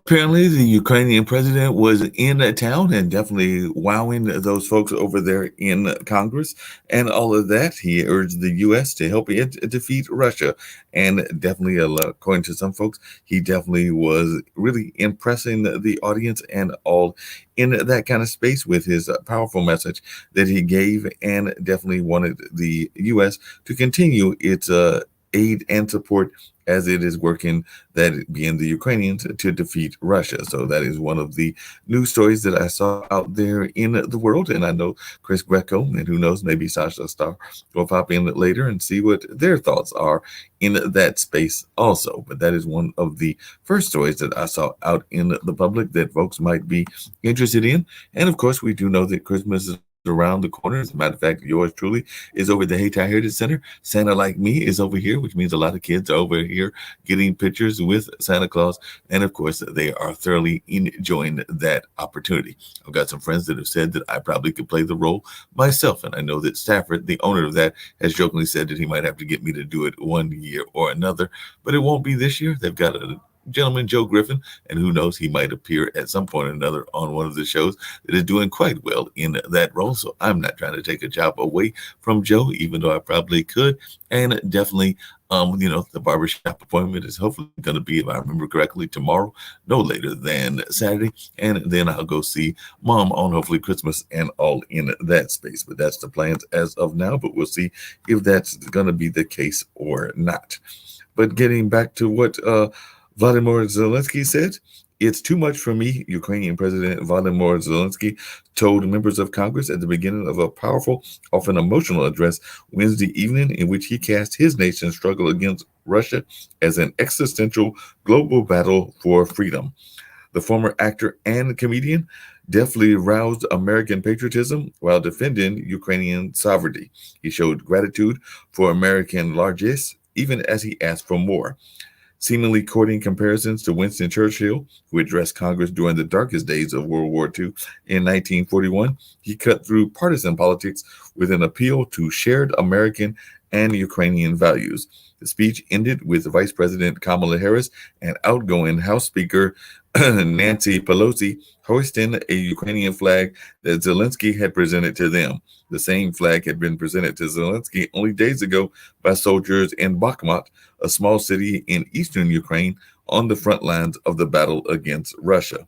Apparently, the Ukrainian president was in a town and definitely wowing those folks over there in Congress and all of that. He urged the U.S. to help it defeat Russia. And definitely, according to some folks, he definitely was really impressing the audience and all in that kind of space with his powerful message that he gave, and definitely wanted the U.S. to continue its aid and support as it is working, that being the Ukrainians, to defeat Russia. So that is one of the news stories that I saw out there in the world. And I know Chris Greco, and who knows, maybe Sasha Starr will pop in later and see what their thoughts are in that space also. But that is one of the first stories that I saw out in the public that folks might be interested in. And of course, we do know that Christmas is around the corner. As a matter of fact, yours truly is over at the Hayti Heritage Center. Santa Like Me is over here, which means a lot of kids are over here getting pictures with Santa Claus. And of course, they are thoroughly enjoying that opportunity. I've got some friends that have said that I probably could play the role myself. And I know that Stafford, the owner of that, has jokingly said that he might have to get me to do it one year or another, but it won't be this year. They've got a gentleman, Joe Griffin, and who knows, he might appear at some point or another on one of the shows that is doing quite well in that role. So I'm not trying to take a job away from Joe, even though I probably could. And definitely, the barbershop appointment is hopefully going to be, if I remember correctly, tomorrow, no later than Saturday. And then I'll go see mom on hopefully Christmas and all in that space. But that's the plans as of now. But we'll see if that's going to be the case or not. But getting back to what Vladimir Zelensky said, "It's too much for me," Ukrainian President Volodymyr Zelensky told members of Congress at the beginning of a powerful, often emotional address Wednesday evening, in which he cast his nation's struggle against Russia as an existential global battle for freedom. The former actor and comedian deftly roused American patriotism while defending Ukrainian sovereignty. He showed gratitude for American largesse, even as he asked for more, seemingly quoting comparisons to Winston Churchill, who addressed Congress during the darkest days of World War II in 1941. He cut through partisan politics with an appeal to shared American and Ukrainian values. The speech ended with Vice President Kamala Harris and outgoing House Speaker Nancy Pelosi hoisting a Ukrainian flag that Zelensky had presented to them. The same flag had been presented to Zelensky only days ago by soldiers in Bakhmut, a small city in eastern Ukraine, on the front lines of the battle against Russia.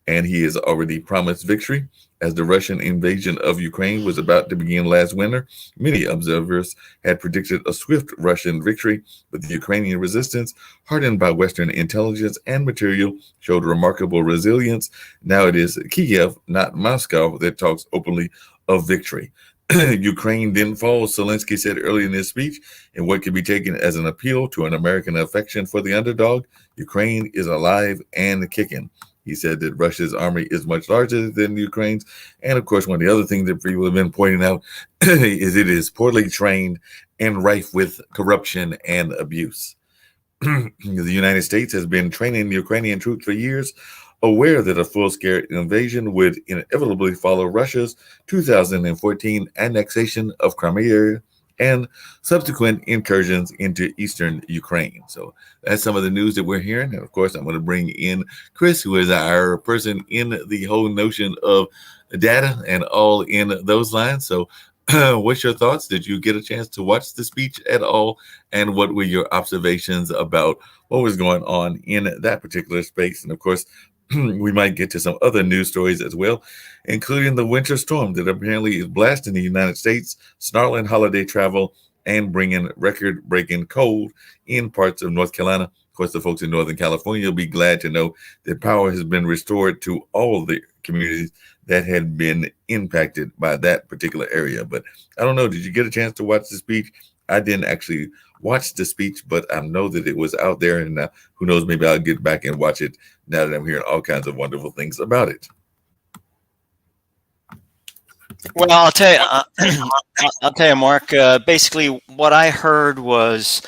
And he has already promised victory. As the Russian invasion of Ukraine was about to begin last winter, many observers had predicted a swift Russian victory, but the Ukrainian resistance, hardened by Western intelligence and material, showed remarkable resilience. Now it is Kiev, not Moscow, that talks openly of victory. Ukraine didn't fall, Zelensky said earlier in his speech, in what could be taken as an appeal to an American affection for the underdog. Ukraine is alive and kicking. He said that Russia's army is much larger than Ukraine's. And of course, one of the other things that people have been pointing out is it is poorly trained and rife with corruption and abuse. The United States has been training the Ukrainian troops for years, aware that a full-scale invasion would inevitably follow Russia's 2014 annexation of Crimea and subsequent incursions into eastern Ukraine. So that's some of the news that we're hearing. And of course, I'm going to bring in Chris, who is our person in the whole notion of data and all in those lines. So what's your thoughts? Did you get a chance to watch the speech at all? And what were your observations about what was going on in that particular space? And of course, we might get to some other news stories as well, including the winter storm that apparently is blasting the United States, snarling holiday travel, and bringing record-breaking cold in parts of North Carolina. Of course, the folks in Northern California will be glad to know that power has been restored to all the communities that had been impacted by that particular area. But I don't know, did you get a chance to watch the speech? I didn't actually watch the speech, but I know that it was out there, and who knows, maybe I'll get back and watch it now that I'm hearing all kinds of wonderful things about it. Well, I'll tell you, Mark. Basically, what I heard was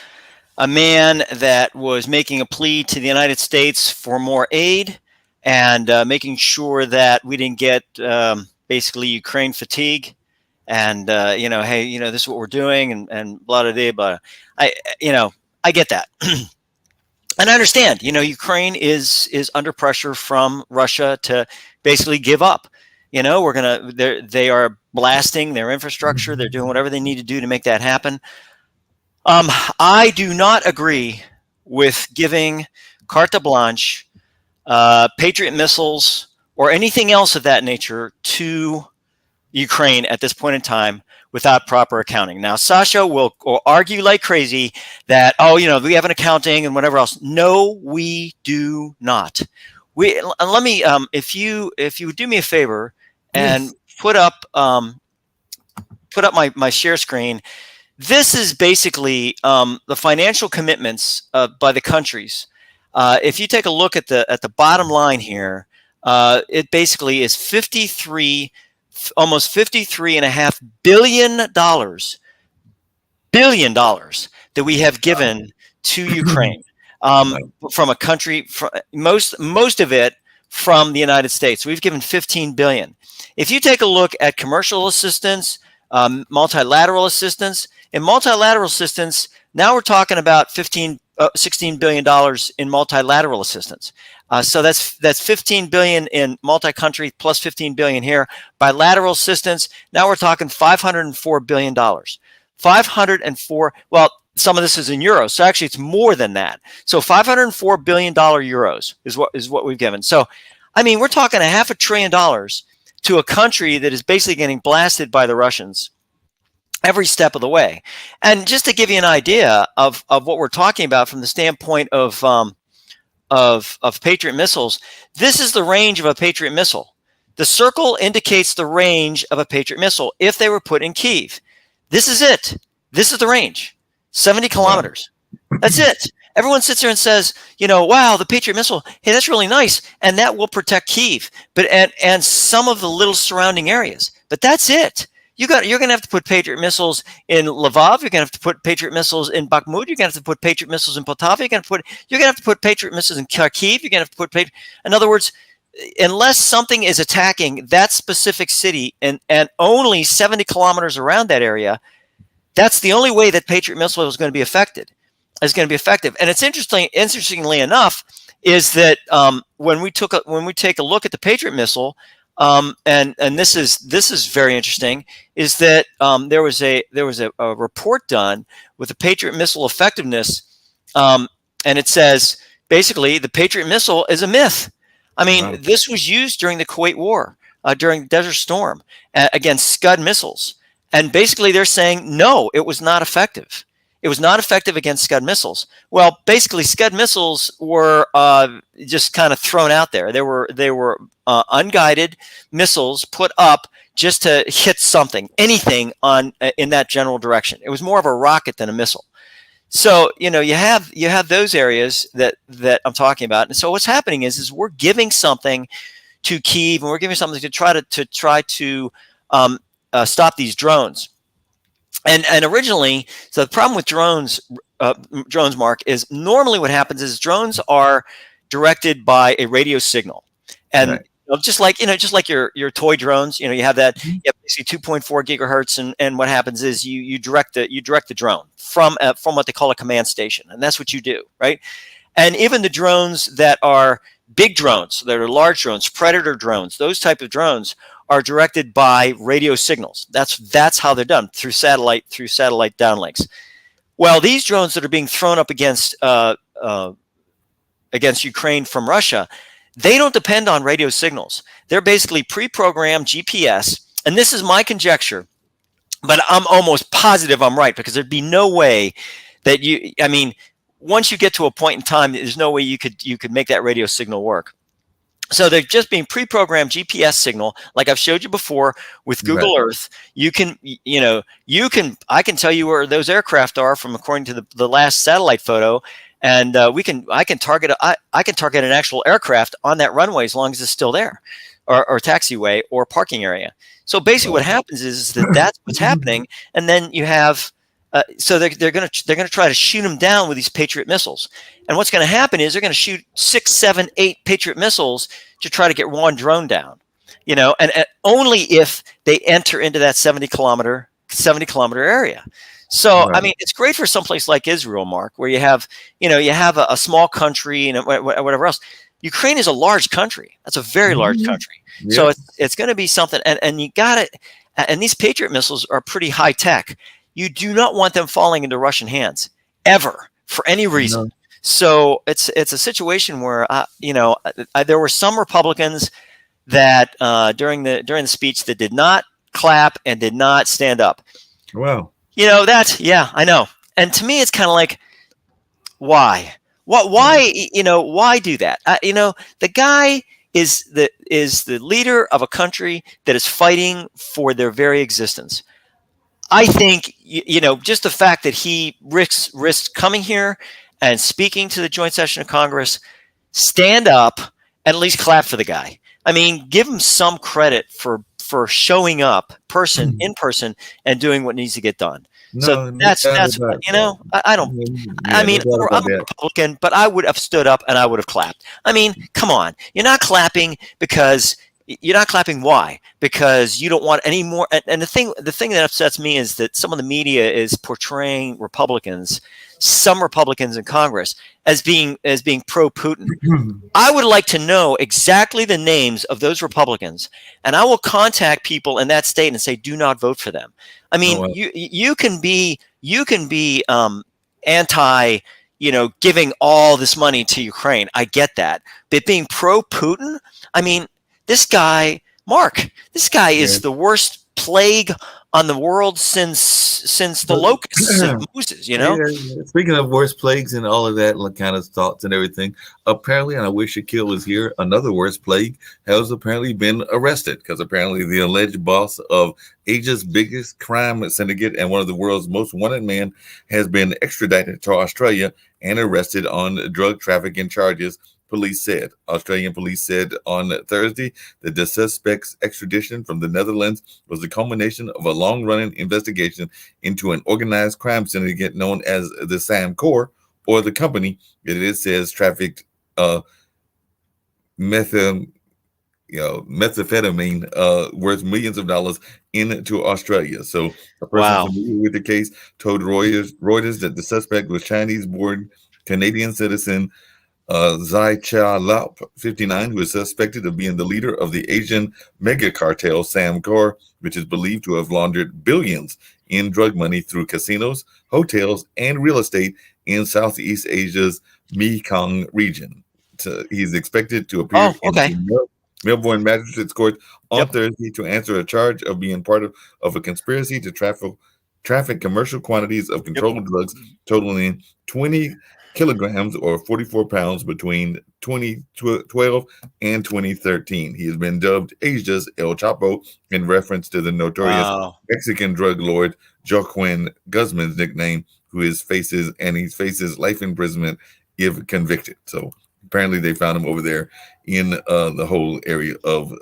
a man that was making a plea to the United States for more aid and making sure that we didn't get basically Ukraine fatigue. And hey, this is what we're doing, and blah blah blah. I get that. And I understand, Ukraine is under pressure from Russia to basically give up. They are blasting their infrastructure. They're doing whatever they need to do to make that happen. I do not agree with giving carte blanche, Patriot missiles, or anything else of that nature to Ukraine at this point in time without proper accounting. Now, Sasha will argue like crazy that, we have an accounting and whatever else. No, we do not. Let me, if you would do me a favor and Yes. put up my share screen. This is basically the financial commitments by the countries. If you take a look at the bottom line here, it basically is almost $53.5 billion that we have given to Ukraine from a country, most of it from the United States. We've given $15 billion. If you take a look at commercial assistance, multilateral assistance, now we're talking about $16 billion in multilateral assistance. So that's $15 billion in multi-country plus $15 billion here. Bilateral assistance, now we're talking $504 billion. 504. Well, some of this is in euros, so actually it's more than that. So $504 billion euros is what we've given. So, I mean, we're talking $500 billion to a country that is basically getting blasted by the Russians every step of the way. And just to give you an idea of what we're talking about from the standpoint of Patriot missiles, this is the range of a Patriot missile. The circle indicates the range of a Patriot missile if they were put in Kyiv. This is it. This is the range, 70 kilometers. That's it. Everyone sits there and says, wow, the Patriot missile, hey, that's really nice, and that will protect Kyiv, but and some of the little surrounding areas. But that's it. You're going to have to put Patriot missiles in Lvov. You're going to have to put Patriot missiles in Bakhmut. You're going to have to put Patriot missiles in Poltava. You're going to have to put Patriot missiles in Kharkiv. You're going to have to put in other words, unless something is attacking that specific city and only 70 kilometers around that area, that's the only way that Patriot missile is going to be effective. And it's interestingly enough, is that when we take a look at the Patriot missile, and this is very interesting, is that there was a report done with the Patriot missile effectiveness, and it says basically the Patriot missile is a myth. I mean, wow. This was used during the Kuwait War, during Desert Storm, against Scud missiles, and basically they're saying no, it was not effective. It was not effective against Scud missiles. Well, basically, Scud missiles were just kind of thrown out there. They were unguided missiles put up just to hit something, anything in that general direction. It was more of a rocket than a missile. So you have those areas that I'm talking about. And so what's happening is we're giving something to Kyiv, and we're giving something to try to stop these drones. And originally, so the problem with drones, Mark, is normally what happens is drones are directed by a radio signal, and right. Just like your toy drones, you have that, you have basically 2.4 gigahertz, and what happens is you direct the drone from what they call a command station, and that's what you do, right? And even the drones that are big drones, that are large drones, predator drones, those type of drones are directed by radio signals. That's how they're done, through satellite downlinks. Well, these drones that are being thrown up against Ukraine from Russia, they don't depend on radio signals. They're basically pre-programmed GPS, and this is my conjecture, but I'm almost positive I'm right, because there'd be no way that once you get to a point in time, there's no way you could make that radio signal work. So they're just being pre-programmed GPS signal, like I've showed you before with Google Earth. I can tell you where those aircraft are from according to the last satellite photo, and I can target an actual aircraft on that runway as long as it's still there, or taxiway or parking area. So basically, what happens is that's what's happening, and then you have. So they're going to try to shoot them down with these Patriot missiles, and what's going to happen is they're going to shoot 6, 7, 8 Patriot missiles to try to get one drone down, and only if they enter into that 70 kilometer area. So, I Right. mean, it's great for someplace like Israel, Mark, where you have a small country and whatever else. Ukraine is a large country. That's a very large Mhm. country. So Yes. it's going to be something. And you got it. And these Patriot missiles are pretty high tech. You do not want them falling into Russian hands ever for any reason. No. So it's a situation where there were some Republicans that during the speech that did not clap and did not stand up. Wow. Yeah, I know. And to me, it's kind of like, why? What? Right. Why? Why do that? The guy is the leader of a country that is fighting for their very existence. I think just the fact that he risks coming here and speaking to the joint session of Congress, stand up and at least clap for the guy. I mean, give him some credit for showing up in person and doing what needs to get done. So No, no that's doubt that's about that. I don't. I Yeah, no mean, doubt I'm about a that. Republican, but I would have stood up and I would have clapped. I mean, come on, you're not clapping because you're not clapping. Why? Because you don't want any more. And the thing that upsets me is that some of the media is portraying some Republicans in Congress as being pro Putin. I would like to know exactly the names of those Republicans, and I will contact people in that state and say, "Do not vote for them." I Oh, mean, well. you can be anti, giving all this money to Ukraine. I get that, but being pro Putin, I mean, this guy, Mark, this guy Yeah. is the worst plague on the world since the But locusts and Moses. yeah, speaking of worst plagues and all of that kind of thoughts and everything, apparently, and I wish Shaquille was here, another worst plague has apparently been arrested because apparently the alleged boss of Asia's biggest crime syndicate and one of the world's most wanted men has been extradited to Australia and arrested on drug trafficking charges. Australian police said on Thursday that the suspect's extradition from the Netherlands was the culmination of a long-running investigation into an organized crime syndicate known as the Sam Corps, or the company that it says trafficked uh, methamphetamine worth millions of dollars into Australia. So a person Wow. familiar with the case told Reuters that the suspect was Chinese-born Canadian citizen Zai Cha Laup, 59, who is suspected of being the leader of the Asian mega cartel Samcor, which is believed to have laundered billions in drug money through casinos, hotels, and real estate in Southeast Asia's Mekong region. So he's expected to appear Oh, in okay. the Melbourne Magistrates Court on Yep. Thursday to answer a charge of being part of a conspiracy to traffic commercial quantities of Yep. controlled drugs totaling 20 kilograms or 44 pounds between 2012 and 2013. He has been dubbed Asia's El Chapo in reference to the notorious Wow. Mexican drug lord Joaquin Guzman's nickname, he faces life imprisonment if convicted. So apparently they found him over there in the whole area of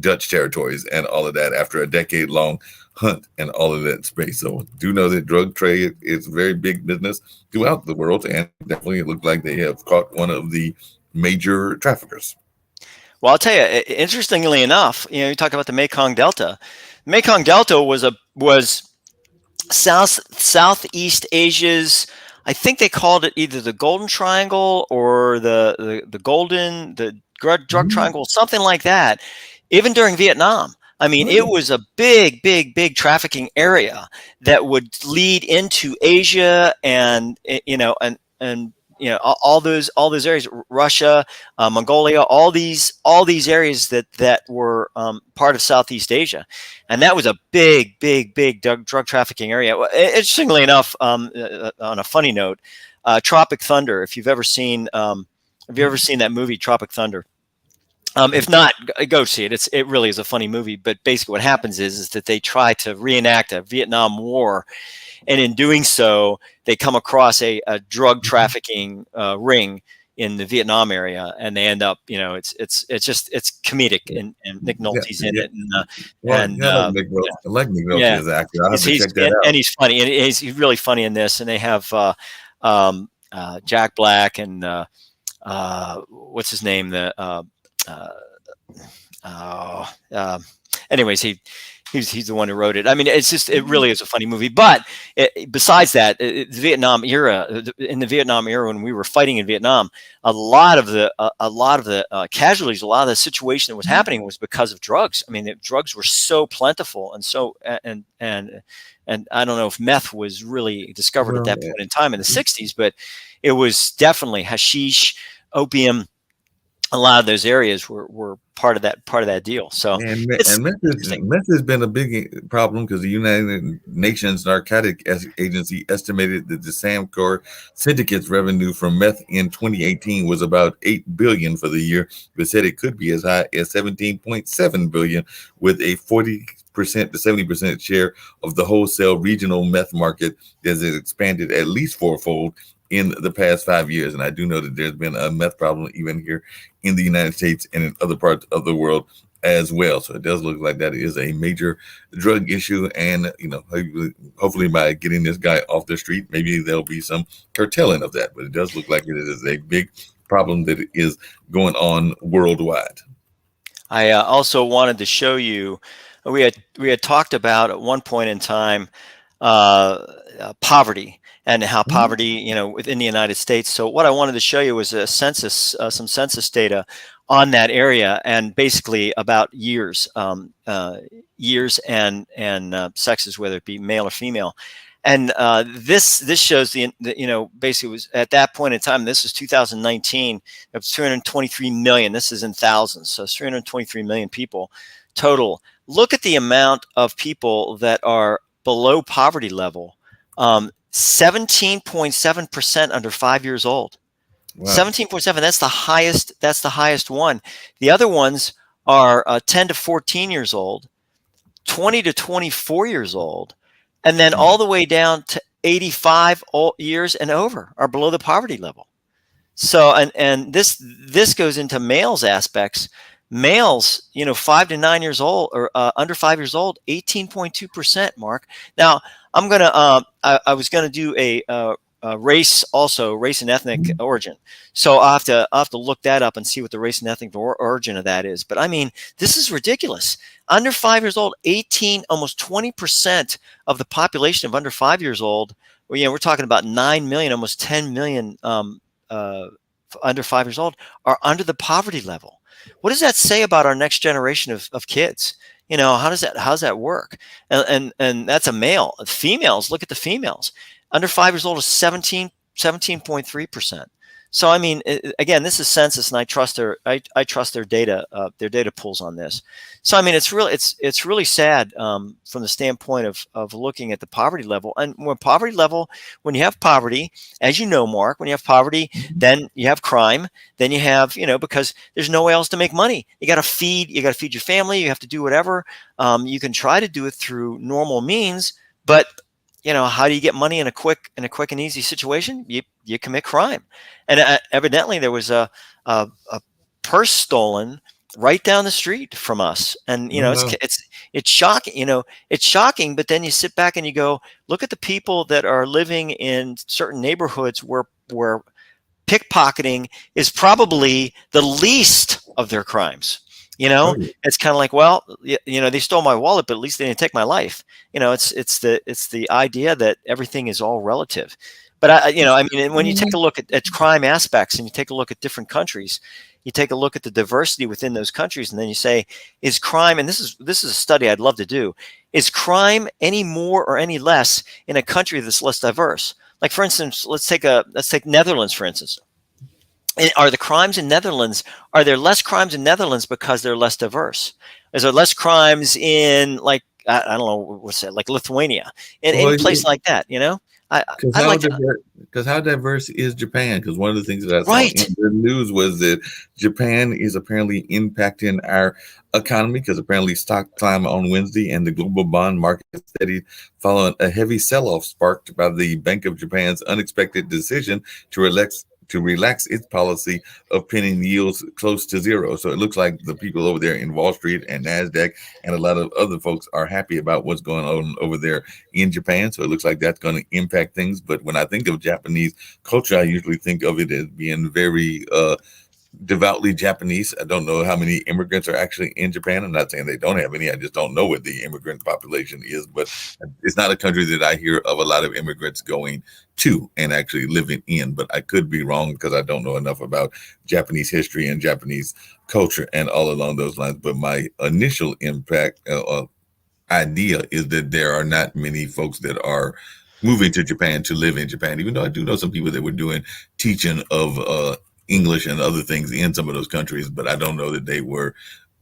Dutch territories and all of that after a decade long hunt and all of that space. So do know that drug trade is very big business throughout the world, and definitely it looked like they have caught one of the major traffickers. Well, I'll tell you, interestingly enough, you talk about the Mekong Delta. Mekong Delta was Southeast Asia's. I think they called it either the Golden Triangle or the drug Mhm. triangle, something like that. Even during Vietnam, I mean, it Really? was a big, big, big trafficking area that would lead into Asia and all those areas, Russia, Mongolia, all these areas that were part of Southeast Asia, and that was a big, big, big drug trafficking area. Interestingly enough, on a funny note, Tropic Thunder. If you've ever seen, that movie, Tropic Thunder? If not, go see it. It really is a funny movie. But basically, what happens is that they try to reenact a Vietnam War, and in doing so, they come across a drug trafficking ring in the Vietnam area, and they end up, it's comedic, and Nick Yeah, Nolte's in yeah. it, Well, and yeah, I like Nick Nolte yeah, as an actor. I'll have to he's check that out. and he's funny, and he's really funny in this, and they have Jack Black and what's his name, the uh, oh, anyways, He's the one who wrote it. I mean, it really is a funny movie. But besides that, the Vietnam era, in the Vietnam era when we were fighting in Vietnam, a lot of the casualties, a lot of the situation that was happening was because of drugs. I mean, the drugs were so plentiful and so and I don't know if meth was really discovered at that point in time in the 60s, but it was definitely hashish, opium. A lot of those areas were part of that deal. So and meth has been a big problem because the United Nations Narcotic Agency estimated that the Samcor syndicate's revenue from meth in 2018 was about $8 billion for the year, but said it could be as high as $17.7 billion, with a 40% to 70% share of the wholesale regional meth market as it expanded at least fourfold in the past 5 years. And I do know that there's been a meth problem even here in the United States and in other parts of the world as well. So it does look like that is a major drug issue. And, hopefully by getting this guy off the street, maybe there'll be some curtailing of that. But it does look like it is a big problem that is going on worldwide. I also wanted to show you, we had talked about at one point in time poverty and how poverty, within the United States. So what I wanted to show you was some census data on that area, and basically about years and sexes, whether it be male or female. And this shows basically was at that point in time. This was 2019. It was 323 million. This is in thousands, so 323 million people total. Look at the amount of people that are below poverty level. 17.7% under 5 years old. Wow. 17.7. That's the highest. That's the highest one. The other ones are 10 to 14 years old, 20 to 24 years old, and then all the way down to 85 years and over are below the poverty level. So, and this goes into males aspects. Males, 5 to 9 years old or under 5 years old, 18.2%. Mark. Now, I'm gonna. I was gonna do a race and ethnic origin. So I have to look that up and see what the race and ethnic origin of that is. But I mean, this is ridiculous. Under 5 years old, almost 20% of the population of under 5 years old. Well, we're talking about 9 million, almost 10 million under 5 years old are under the poverty level. What does that say about our next generation of kids? How does that work? And that's a male. Females, look at the females. Under 5 years old is 17.3%. So I mean, again, this is census, and I trust their data pools on this. So I mean, it's really sad from the standpoint of looking at the poverty level. And when you have poverty, as you know, Mark, when you have poverty, then you have crime. Then you have, because there's no way else to make money. You got to feed your family. You have to do whatever. You can try to do it through normal means, but how do you get money in a quick and easy situation? You commit crime. And evidently there was a purse stolen right down the street from us. And, it's shocking, it's shocking. But then you sit back and you go, look at the people that are living in certain neighborhoods where pickpocketing is probably the least of their crimes. It's kind of like, well, they stole my wallet, but at least they didn't take my life. It's the idea that everything is all relative. But when you take a look at crime aspects and you take a look at different countries, you take a look at the diversity within those countries, and then you say, is crime, and this is a study I'd love to do, is crime any more or any less in a country that's less diverse? Like, for instance, let's take Netherlands, for instance. Are there less crimes in Netherlands because they're less diverse? Is there less crimes in, like, I don't know, what's that, like Lithuania, in any place like that, Because how diverse is Japan? Because one of the things that I saw in the news was that Japan is apparently impacting our economy, because apparently stock climbed on Wednesday and the global bond market steadied following a heavy sell-off sparked by the Bank of Japan's unexpected decision to relax its policy of pinning yields close to zero. So it looks like the people over there in Wall Street and NASDAQ and a lot of other folks are happy about what's going on over there in Japan. So it looks like that's going to impact things. But when I think of Japanese culture, I usually think of it as being very devoutly Japanese. I don't know how many immigrants are actually in Japan. I'm not saying they don't have any. I just don't know what the immigrant population is. But it's not a country that I hear of a lot of immigrants going to and actually living in. But I could be wrong because I don't know enough about Japanese history and Japanese culture and all along those lines. But my initial idea is that there are not many folks that are moving to Japan to live in Japan, even though I do know some people that were doing teaching of English and other things in some of those countries, but I don't know that they were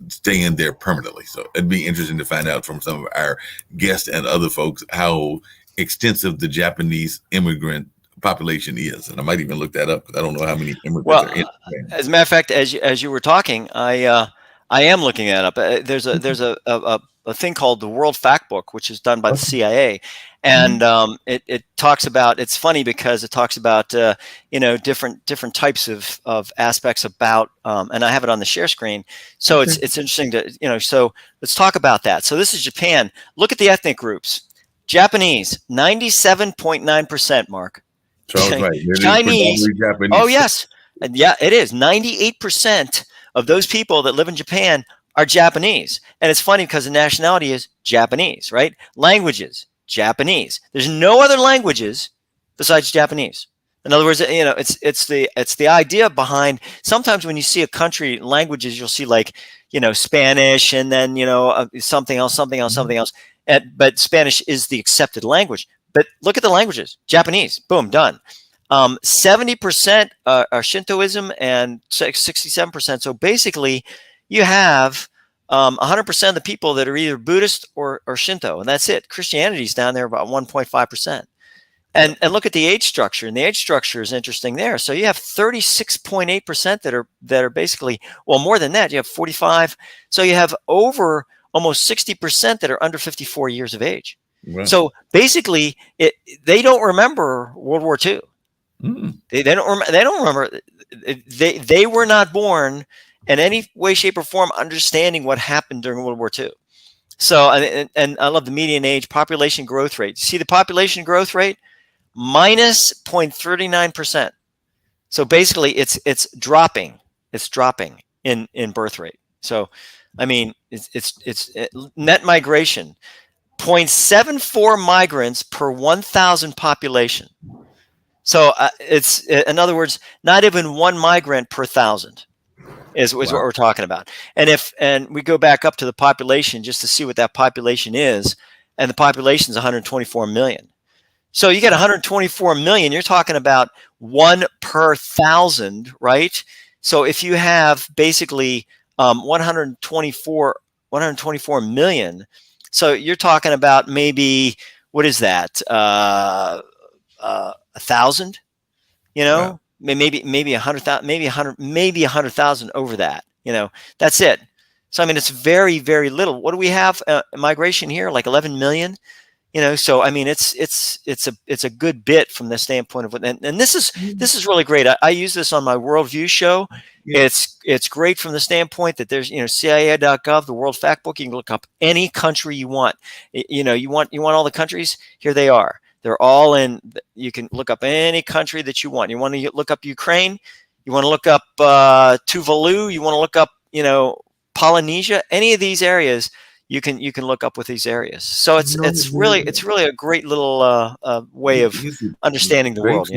staying there permanently. So it'd be interesting to find out from some of our guests and other folks how extensive the Japanese immigrant population is. And I might even look that up because I don't know how many immigrants are in Japan. As a matter of fact, as you were talking, I am looking that up. There's a thing called the World Factbook, which is done by the CIA, and it talks about. It's funny because it talks about different types of aspects about, and I have it on the share screen. So it's interesting to So let's talk about that. So this is Japan. Look at the ethnic groups. Japanese, 97.9%. Mark. So I was right. Chinese. Oh yes, and yeah, it is 98% of those people that live in Japan are Japanese. And it's funny because the nationality is Japanese, right? Languages, Japanese. There's no other languages besides Japanese. In other words, it's the idea behind. Sometimes when you see a country languages, you'll see like Spanish and then something else. But Spanish is the accepted language. But look at the languages. Japanese, boom, done. 70% are Shintoism and 67%. So basically, you have 100% of the people that are either Buddhist or Shinto, and that's it. Christianity's down there about 1.5%. And look at the age structure, and the age structure is interesting there. So you have 36.8% that are basically, well, more than that. You have 45. So you have over almost 60% that are under 54 years of age. Wow. So basically, they don't remember World War II. They don't remember. They were not born in any way, shape, or form understanding what happened during World War II. So, and I love the median age, population growth rate. See the population growth rate? Minus 0.39%. So basically, it's dropping. It's dropping in birth rate. So, I mean, it's net migration. 0.74 migrants per 1,000 population. So it's, in other words, not even one migrant per 1,000 is what we're talking about. And we go back up to the population just to see what that population is, and the population is 124 million. So you get 124 million, you're talking about 1 per 1,000, right? So if you have basically 124 million, so you're talking about maybe, what is that? 1,000, maybe 100,000, maybe 100,000 over that. That's it. So I mean, it's very, very little. What do we have? Migration here, like 11 million. So I mean, it's a good bit from the standpoint of what, and this is really great. I use this on my Worldview show. Yeah. It's great from the standpoint that there's CIA.gov, the World Factbook. You can look up any country you want. You want all the countries. Here they are. They're all in. You can look up any country that you want. You want to look up Ukraine. You want to look up Tuvalu. You want to look up Polynesia. Any of these areas. You can look up with these areas. So it's really a great little way of understanding the world.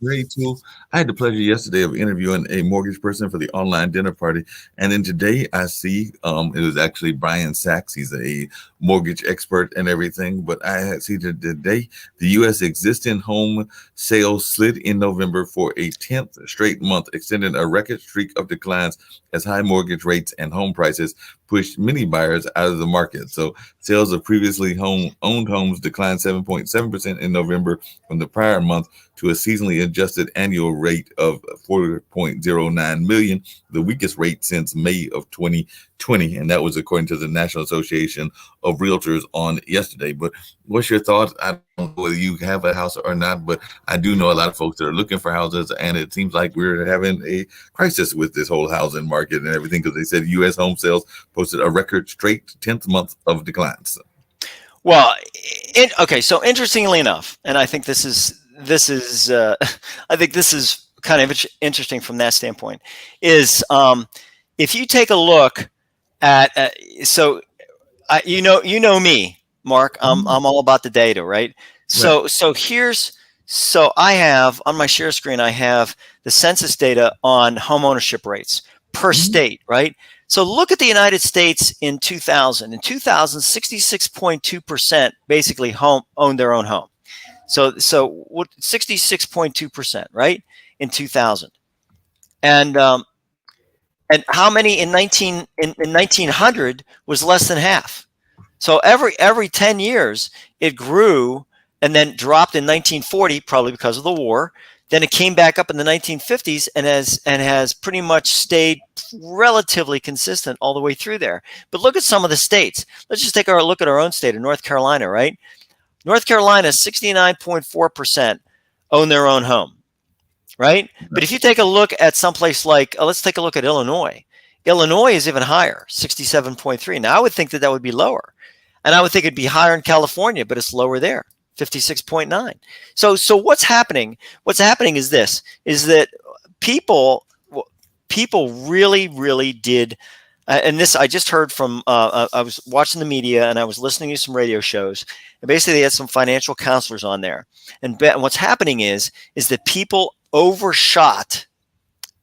Great tool. I had the pleasure yesterday of interviewing a mortgage person for the online dinner party, and then today I see it was actually Brian Sachs. He's a mortgage expert and everything. But I see that today the U.S. existing home sales slid in November for a 10th straight month, extending a record streak of declines as high mortgage rates and home prices pushed many buyers out of the market. So sales of previously owned homes declined 7.7% in November from the prior month to a seasonally adjusted annual rate of 4.09 million, the weakest rate since May of 2020. And that was according to the National Association of Realtors on yesterday. But what's your thoughts? I don't know whether you have a house or not, but I do know a lot of folks that are looking for houses, and it seems like we're having a crisis with this whole housing market and everything, because they said U.S. home sales posted a record straight 10th month of declines. Well, okay. So interestingly enough, and I think this is kind of interesting from that standpoint is if you take a look at you know me, Mark. I'm all about the data, right? So I have on my share screen, I have the census data on home ownership rates per state, right? So look at the United States in 2000. In 2000, 66.2% basically owned their own home. So 66.2%, right? In 2000. And how many in 1900 was less than half. So every 10 years it grew and then dropped in 1940, probably because of the war. Then it came back up in the 1950s and has pretty much stayed relatively consistent all the way through there. But look at some of the states. Let's just take a look at our own state of North Carolina, right? North Carolina, 69.4% own their own home, right? But if you take a look at someplace like, let's take a look at Illinois. Illinois is even higher, 67.3. Now I would think that would be lower. And I would think it'd be higher in California, but it's lower there, 56.9. So what's happening? What's happening is that people really, really did. And this I just heard from, I was watching the media and I was listening to some radio shows. And basically they had some financial counselors on there. And what's happening is that people overshot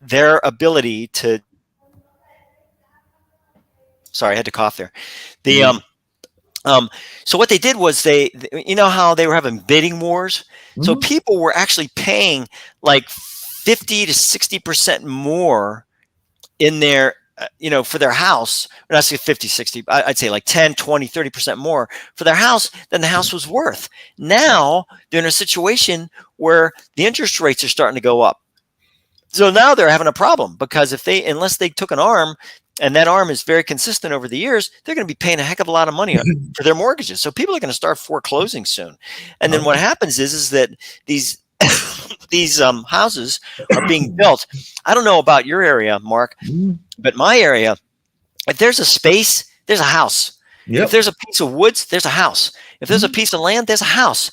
their ability to, sorry, I had to cough there. So what they did was you know how they were having bidding wars? So people were actually paying like 50 to 60% more in their, for their house. When I say 50, 60, I'd say like 10, 20, 30% more for their house than the house was worth. Now they're in a situation where the interest rates are starting to go up. So now they're having a problem because unless they took an arm, and that arm is very consistent over the years, they're going to be paying a heck of a lot of money for their mortgages. So people are going to start foreclosing soon. And then what happens is that these houses are being built. I don't know about your area, Mark, but my area, if there's a space, there's a house. Yep. If there's a piece of woods, there's a house. If there's a piece of land, there's a house.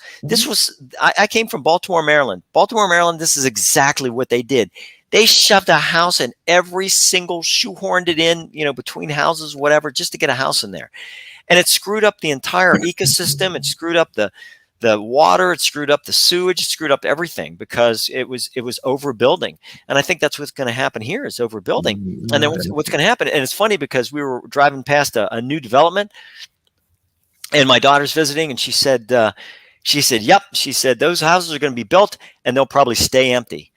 I came from Baltimore, Maryland. Baltimore, Maryland, this is exactly what they did. They shoved a house in every single, shoehorned it in, between houses, whatever, just to get a house in there. And it screwed up the entire ecosystem. It screwed up the water. It screwed up the sewage. It screwed up everything because it was overbuilding. And I think that's what's going to happen here is overbuilding. And then what's going to happen, and it's funny because we were driving past a new development and my daughter's visiting and she said, yep. She said, those houses are going to be built and they'll probably stay empty.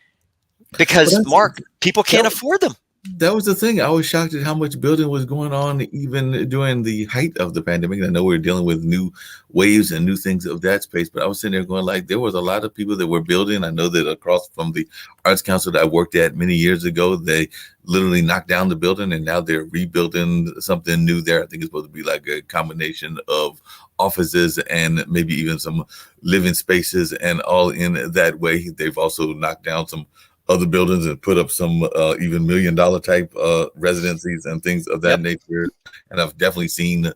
Because, Mark, people can't afford them. That was the thing. I was shocked at how much building was going on even during the height of the pandemic. I know we were dealing with new waves and new things of that space, but I was sitting there going like, there was a lot of people that were building. I know that across from the Arts Council that I worked at many years ago, they literally knocked down the building and now they're rebuilding something new there. I think it's supposed to be like a combination of offices and maybe even some living spaces and all in that way. They've also knocked down some other buildings and put up some even $1 million type residencies and things of that nature. And I've definitely seen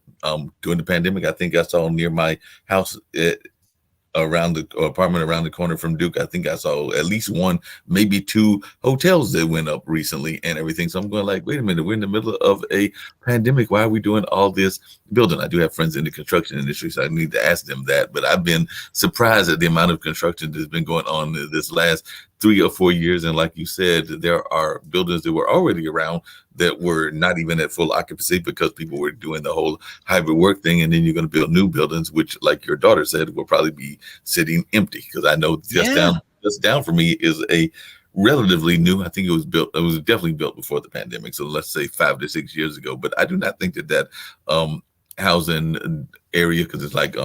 during the pandemic, I think I saw near my house around the apartment around the corner from Duke, I think I saw at least one, maybe two hotels that went up recently and everything. So I'm going like, wait a minute, we're in the middle of a pandemic. Why are we doing all this building? I do have friends in the construction industry, so I need to ask them that. But I've been surprised at the amount of construction that's been going on this last 3 or 4 years. And like you said, there are buildings that were already around that were not even at full occupancy because people were doing the whole hybrid work thing. And then you're going to build new buildings, which, like your daughter said, will probably be sitting empty. Because I know just down for me is a relatively new. I think it was definitely built before the pandemic. So let's say 5 to 6 years ago. But I do not think that housing area, because it's like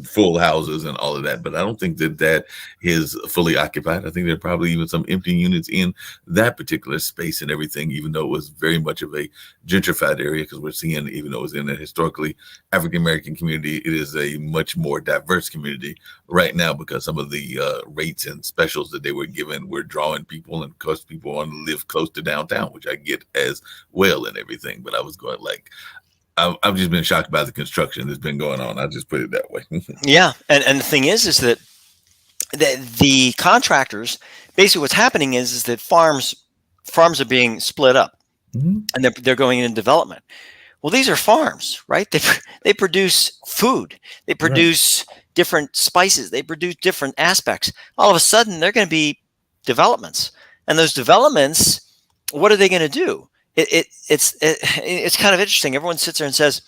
full houses and all of that, but I don't think that is fully occupied. I think there are probably even some empty units in that particular space and everything, even though it was very much of a gentrified area, because we're seeing, even though it's in a historically African-American community, it is a much more diverse community right now because some of the rates and specials that they were given were drawing people, and of course people want to live close to downtown, which I get as well and everything. But I was going like, I've just been shocked by the construction that's been going on. I'll just put it that way. Yeah. And the thing is that the contractors, basically what's happening is that farms are being split up, Mhm. and they're going into development. Well, these are farms, right? They produce food, they Right. produce different spices, they produce different aspects. All of a sudden, they're going to be developments, and those developments, what are they going to do? It's kind of interesting. Everyone sits there and says,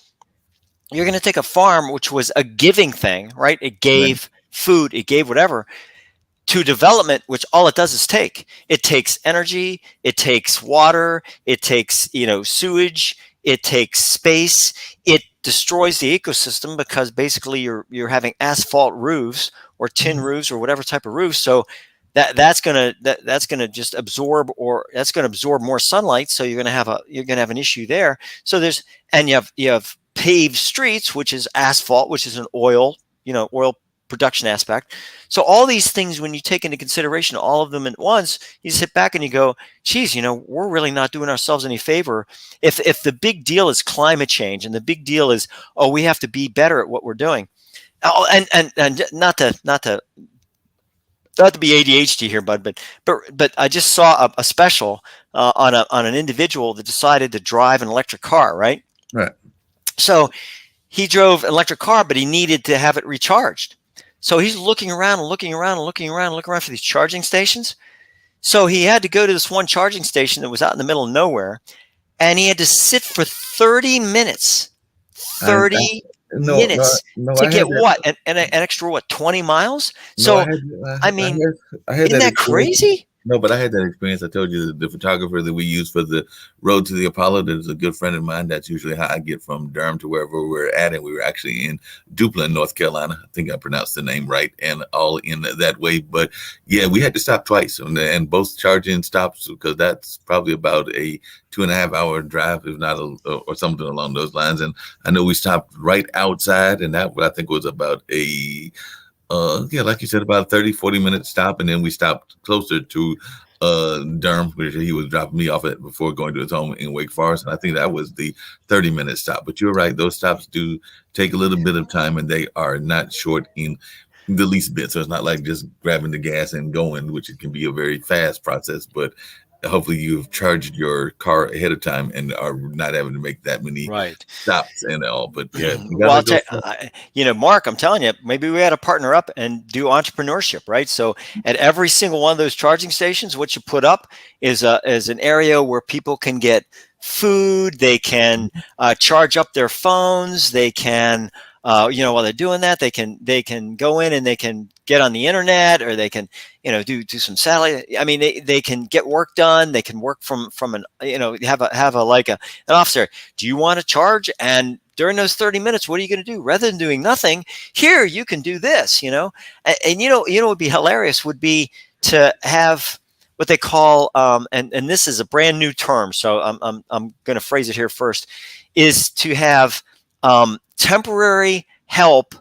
you're going to take a farm which was a giving thing, right? It Right. gave food, it gave whatever, to development, which all it does is it takes energy, it takes water, it takes sewage, it takes space, it destroys the ecosystem because basically you're having asphalt roofs or tin Mhm. roofs or whatever type of roof. So that's gonna just absorb, or that's gonna absorb more sunlight. So you're gonna have an issue there. So you have paved streets, which is asphalt, which is an oil production aspect. So all these things, when you take into consideration all of them at once, you sit back and you go, geez, we're really not doing ourselves any favor. If the big deal is climate change and the big deal is, oh, we have to be better at what we're doing. Oh, and not to be ADHD here, bud, but I just saw a special on an individual that decided to drive an electric car, right? Right. So he drove an electric car, but he needed to have it recharged. So he's looking around and looking around and looking around and looking around for these charging stations. So he had to go to this one charging station that was out in the middle of nowhere, and he had to sit for 30 minutes. I 30 no, no, minutes no. to I get had that. what? An extra what, 20 miles? No, So I mean, I had isn't that that experience. crazy? No, but I had that experience. I told you the photographer that we use for the Road to the Apollo, that is a good friend of mine. That's usually how I get from Durham to wherever we're at. And we were actually in Duplin, North Carolina. I think I pronounced the name right, and all in that way. But yeah, we had to stop twice, and both charging stops, because that's probably about a 2.5 hour drive, if not or something along those lines. And I know we stopped right outside, and that I think was about a yeah, like you said, about a 30-40 minute stop, and then we stopped closer to Durham, where he was dropping me off at before going to his home in Wake Forest. And I think that was the 30-minute stop. But you're right, those stops do take a little bit of time, and they are not short in the least bit. So it's not like just grabbing the gas and going, which it can be a very fast process. But hopefully you've charged your car ahead of time and are not having to make that many Right. stops and all. But yeah, you gotta Well, I'll let tell those. Mark, I'm telling you, maybe we had to partner up and do entrepreneurship, right? So at every single one of those charging stations, what you put up is an area where people can get food, they can charge up their phones, they can while they're doing that, they can go in and they can get on the internet, or they can do some satellite. I mean, they can get work done. They can work from an have a like an officer. Do you want to charge? And during those 30 minutes, what are you going to do? Rather than doing nothing, here you can do this. And what would be hilarious would be to have what they call and this is a brand new term, so I'm going to phrase it here first, is to have temporary help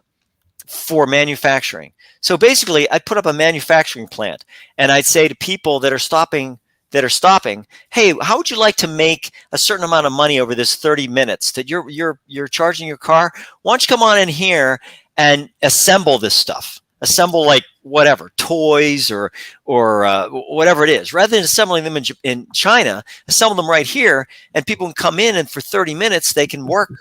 for manufacturing. So basically, I'd put up a manufacturing plant, and I'd say to people that are stopping, hey, how would you like to make a certain amount of money over this 30 minutes that you're charging your car? Why don't you come on in here and assemble this stuff? Assemble, like, whatever, toys or whatever it is, rather than assembling them in China. Assemble them right here, and people can come in, and for 30 minutes they can work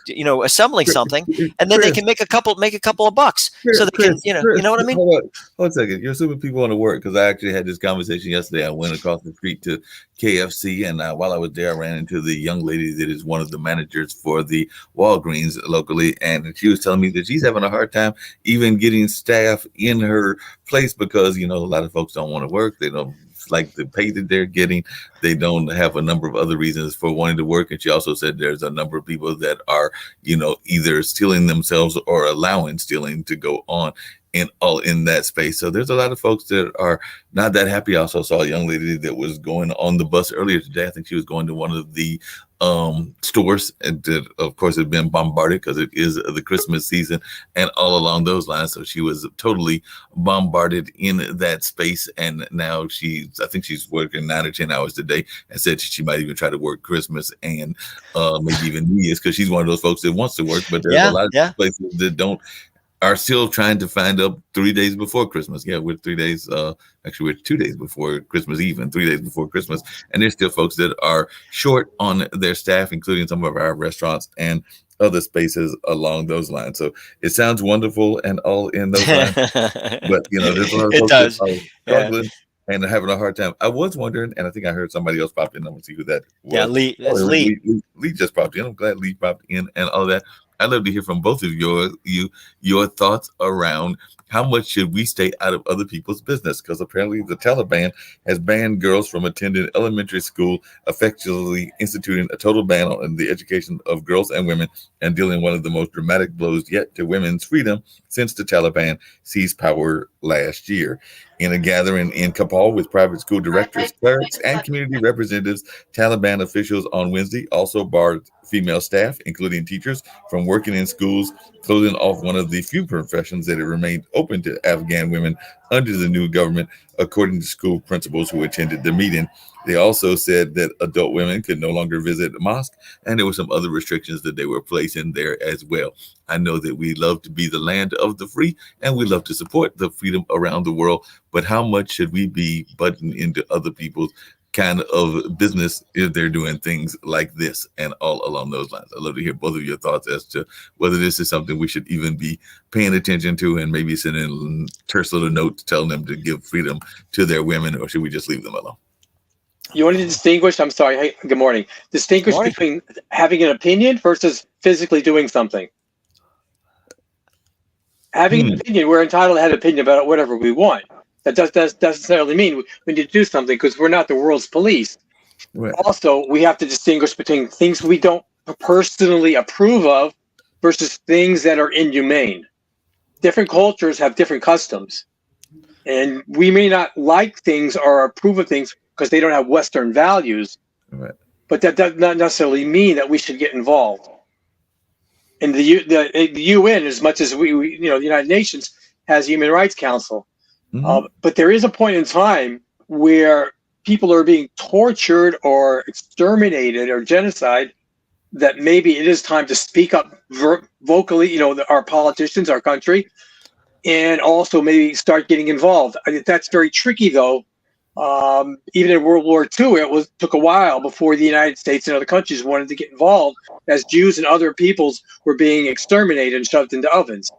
assembling something, and then they Chris, can make a couple of bucks, so they can you know what I mean. hold on a second. You're assuming people want to work, because I actually had this conversation yesterday. I went across the street to KFC, and while I was there, I ran into the young lady that is one of the managers for the Walgreens locally, and she was telling me that she's having a hard time even getting staff in her place, because a lot of folks don't want to work. They don't like the pay that they're getting. They don't have a number of other reasons for wanting to work. And she also said there's a number of people that are either stealing themselves or allowing stealing to go on in that space. So there's a lot of folks that are not that happy. I also saw a young lady that was going on the bus earlier today. I think she was going to one of the stores, and that, of course, had been bombarded because it is the Christmas season and all along those lines. So she was totally bombarded in that space. And now I think she's working 9 or 10 hours a day, and said she might even try to work Christmas and maybe even New Year's, because she's one of those folks that wants to work, but there's a Yeah, lot yeah. of places that don't are still trying to find up 3 days before Christmas. Yeah, we're 3 days. Actually, we're 2 days before Christmas Eve and 3 days before Christmas, and there's still folks that are short on their staff, including some of our restaurants and other spaces along those lines. So it sounds wonderful and all in those lines, but there's a lot of It folks that does. are Yeah. struggling and having a hard time. I was wondering, and I think I heard somebody else pop in. I'm gonna see who that Yeah, was. Lee. Oh, It's it was Lee. Lee just popped in. I'm glad Lee popped in and all that. I'd love to hear from both of your thoughts around how much should we stay out of other people's business? Because apparently the Taliban has banned girls from attending elementary school, effectively instituting a total ban on the education of girls and women, and dealing one of the most dramatic blows yet to women's freedom since the Taliban seized power last year. In a gathering in Kabul with private school directors, clerics, and community representatives, Taliban officials on Wednesday also barred female staff, including teachers, from working in schools, closing off one of the few professions that had remained open to Afghan women under the new government, according to school principals who attended the meeting. They also said that adult women could no longer visit the mosque, and there were some other restrictions that they were placing there as well. I know that we love to be the land of the free, and we love to support the freedom around the world, but how much should we be butting into other people's kind of business if they're doing things like this and all along those lines? I'd love to hear both of your thoughts as to whether this is something we should even be paying attention to and maybe sending terse little notes telling them to give freedom to their women, or should we just leave them alone? You want to distinguish, I'm sorry, hey, good morning, distinguish between having an opinion versus physically doing something. Having an opinion, we're entitled to have an opinion about whatever we want. That doesn't necessarily mean we need to do something, because we're not the world's police. Right. Also, we have to distinguish between things we don't personally approve of versus things that are inhumane. Different cultures have different customs. And we may not like things or approve of things because they don't have Western values. Right. But that does not necessarily mean that we should get involved. And the UN, as much as we the United Nations has a Human Rights Council. But there is a point in time where people are being tortured or exterminated or genocide, that maybe it is time to speak up vocally, our politicians, our country, and also maybe start getting involved. I think that's very tricky, though. Even in World War II, took a while before the United States and other countries wanted to get involved, as Jews and other peoples were being exterminated and shoved into ovens.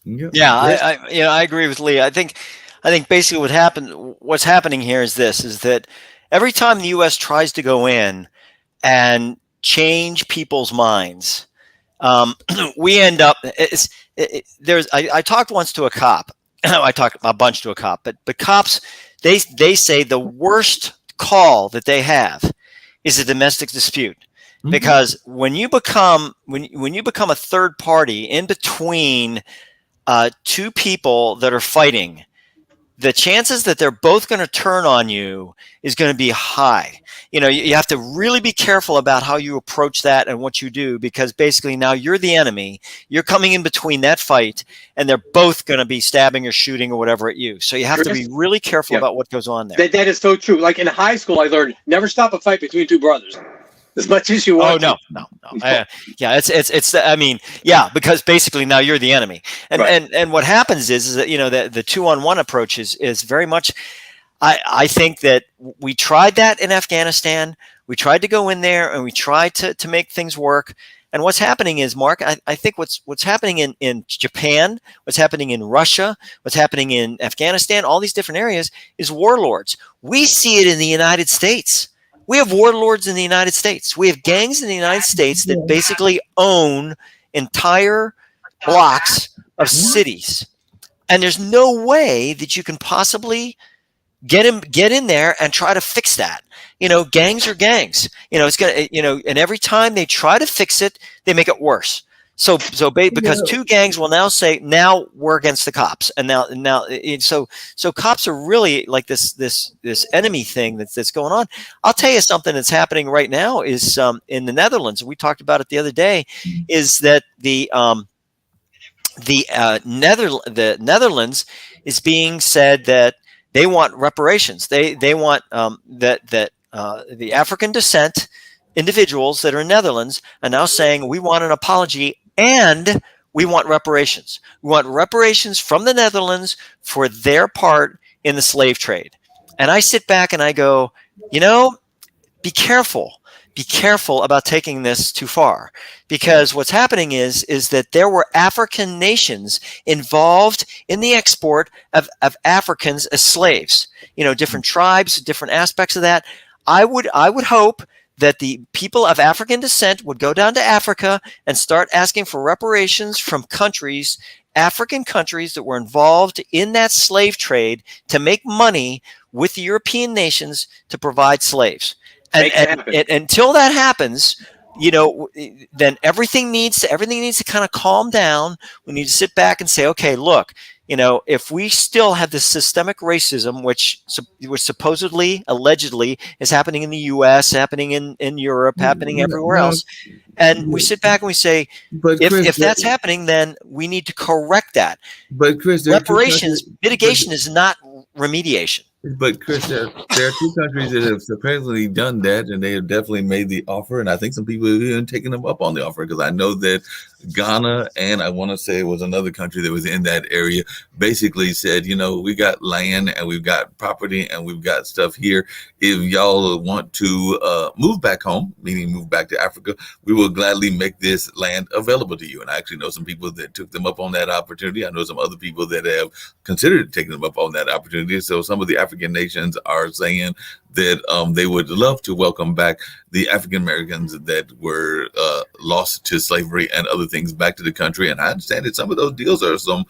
Yeah, I agree with Lee. I think basically what's happening here is that every time the U.S. tries to go in and change people's minds, we end up. I talked once to a cop. I talked a bunch to a cop, but cops they say the worst call that they have is a domestic dispute. Because when you become a third party in between two people that are fighting, the chances that they're both going to turn on you is going to be high. You have to really be careful about how you approach that and what you do, because basically now you're the enemy. You're coming in between that fight, and they're both going to be stabbing or shooting or whatever at you. So you have to be really careful about what goes on there. That is so true. Like in high school, I learned never stop a fight between two brothers. As much as you want. Oh no. It's. I mean, yeah, because basically now you're the enemy, and what happens is that the 2-on-1 approach is very much. I think that we tried that in Afghanistan. We tried to go in there and we tried to make things work. And what's happening is, Mark, I think what's happening in Japan, what's happening in Russia, what's happening in Afghanistan, all these different areas is warlords. We see it in the United States. We have warlords in the United States. We have gangs in the United States that basically own entire blocks of cities. And there's no way that you can possibly get in there and try to fix that. Gangs are gangs. It's gonna. And every time they try to fix it, they make it worse. Because two gangs will now say, now we're against the cops, and now so cops are really like this enemy thing that's going on. I'll tell you something that's happening right now is in the Netherlands. We talked about it the other day. Is that the Netherlands is being said that they want reparations. They want that the African descent individuals that are in Netherlands are now saying we want an apology and we want reparations. We want reparations from the Netherlands for their part in the slave trade. And I sit back and I go, be careful. Be careful about taking this too far, because what's happening is that there were African nations involved in the export of Africans as slaves. Different tribes, different aspects of that. I would hope that the people of African descent would go down to Africa and start asking for reparations from African countries that were involved in that slave trade to make money with the European nations to provide slaves. And until that happens, then everything needs to kind of calm down. We need to sit back and say, okay, look, if we still have this systemic racism, which supposedly, allegedly is happening in the U.S., happening in Europe, happening everywhere else, and we sit back and we say, if that's happening, then we need to correct that. But Chris, reparations, mitigation is not remediation. But Chris, there are two countries that have supposedly done that, and they have definitely made the offer. And I think some people have even taken them up on the offer, because I know that Ghana, and I want to say it was another country that was in that area, basically said, we got land and we've got property and we've got stuff here. If y'all want to move back home, meaning move back to Africa, we will gladly make this land available to you. And I actually know some people that took them up on that opportunity. I know some other people that have considered taking them up on that opportunity. So some of the African nations are saying that they would love to welcome back the African Americans that were lost to slavery and other things back to the country. And I understand that some of those deals are some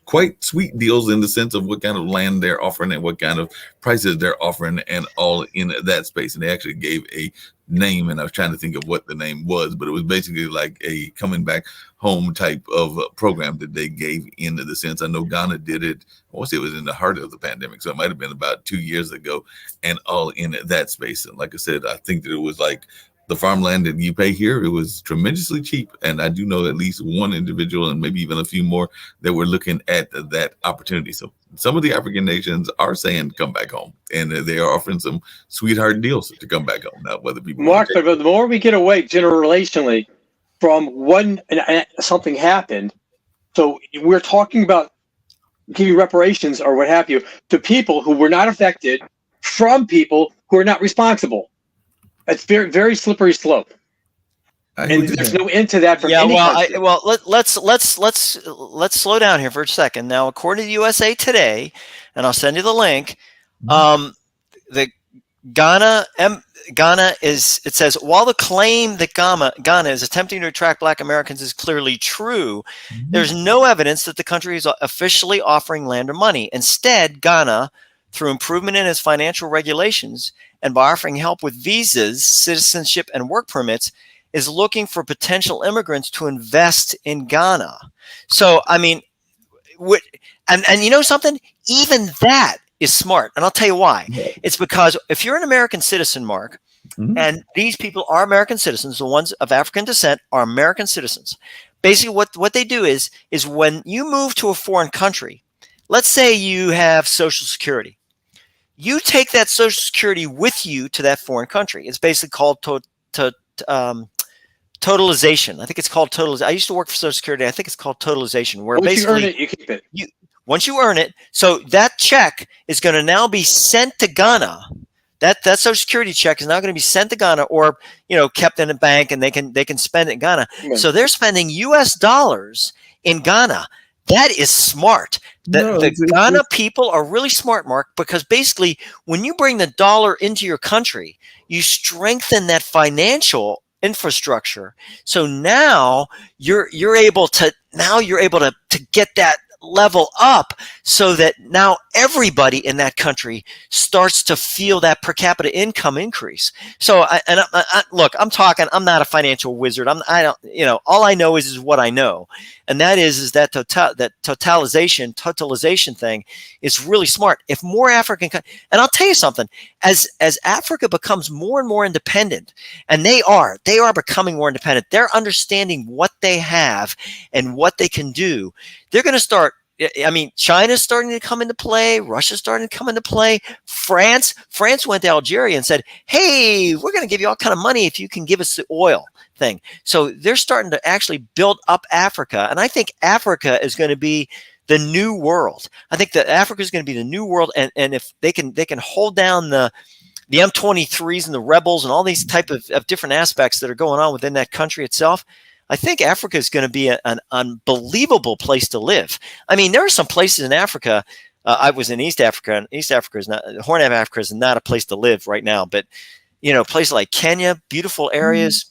quite sweet deals in the sense of what kind of land they're offering and what kind of prices they're offering, and all in that space. And they actually gave a name, and I was trying to think of what the name was, but it was basically like a coming back home type of program that they gave into the sense. I know Ghana did it. I want to say it was in the heart of the pandemic, so it might have been about 2 years ago, and all in that space. And like I said, I think that it was like the farmland that you pay here, it was tremendously cheap. And I do know at least one individual, and maybe even a few more, that were looking at that opportunity. So some of the African nations are saying come back home, and they are offering some sweetheart deals to come back home. Now, whether people Mark, but the more we get away generationally from something happened, so we're talking about giving reparations or what have you to people who were not affected from people who are not responsible. It's very, very slippery slope, and there's no end to that from any country. Let's slow down here for a second. Now, according to USA Today, and I'll send you the link, the Ghana is. It says, while the claim that Ghana is attempting to attract Black Americans is clearly true, there's no evidence that the country is officially offering land or money. Instead, Ghana, through improvement in its financial regulations and by offering help with visas, citizenship, and work permits, is looking for potential immigrants to invest in Ghana. So, I mean, and you know something? Even that is smart. And I'll tell you why. It's because if you're an American citizen, Mark, and these people are American citizens, the ones of African descent are American citizens. Basically, what they do is when you move to a foreign country, let's say you have Social Security. You take that Social Security with you to that foreign country. It's basically called totalization. I think it's called totalization. I used to work for Social Security. I think it's called totalization, where once basically you earn it, you keep it. Once you earn it, so that check is going to now be sent to Ghana. That Social Security check is now going to be sent to Ghana, or kept in a bank, and they can spend it in Ghana. Right. So they're spending U.S. dollars in Ghana. That is smart. The Ghana people are really smart, Mark, because basically when you bring the dollar into your country, you strengthen that financial infrastructure. So now you're able to get that level up, so that now everybody in that country starts to feel that per capita income increase. So look, I'm not a financial wizard. All I know is what I know. And that is that totalization thing is really smart. If more African, and I'll tell you something, as Africa becomes more and more independent, and they are becoming more independent, they're understanding what they have and what they can do. They're going to start I mean, China's starting to come into play. Russia's starting to come into play. France went to Algeria and said, "Hey, we're going to give you all kind of money if you can give us the oil thing." So they're starting to actually build up Africa, and I think Africa is going to be the new world. I think that Africa is going to be the new world, and if they can hold down the M23s and the rebels and all these type of different aspects that are going on within that country itself, I think Africa is going to be an unbelievable place to live. I mean, there are some places in Africa. I was in East Africa, and East Africa is not, Horn of Africa is not a place to live right now. But, places like Kenya, beautiful areas.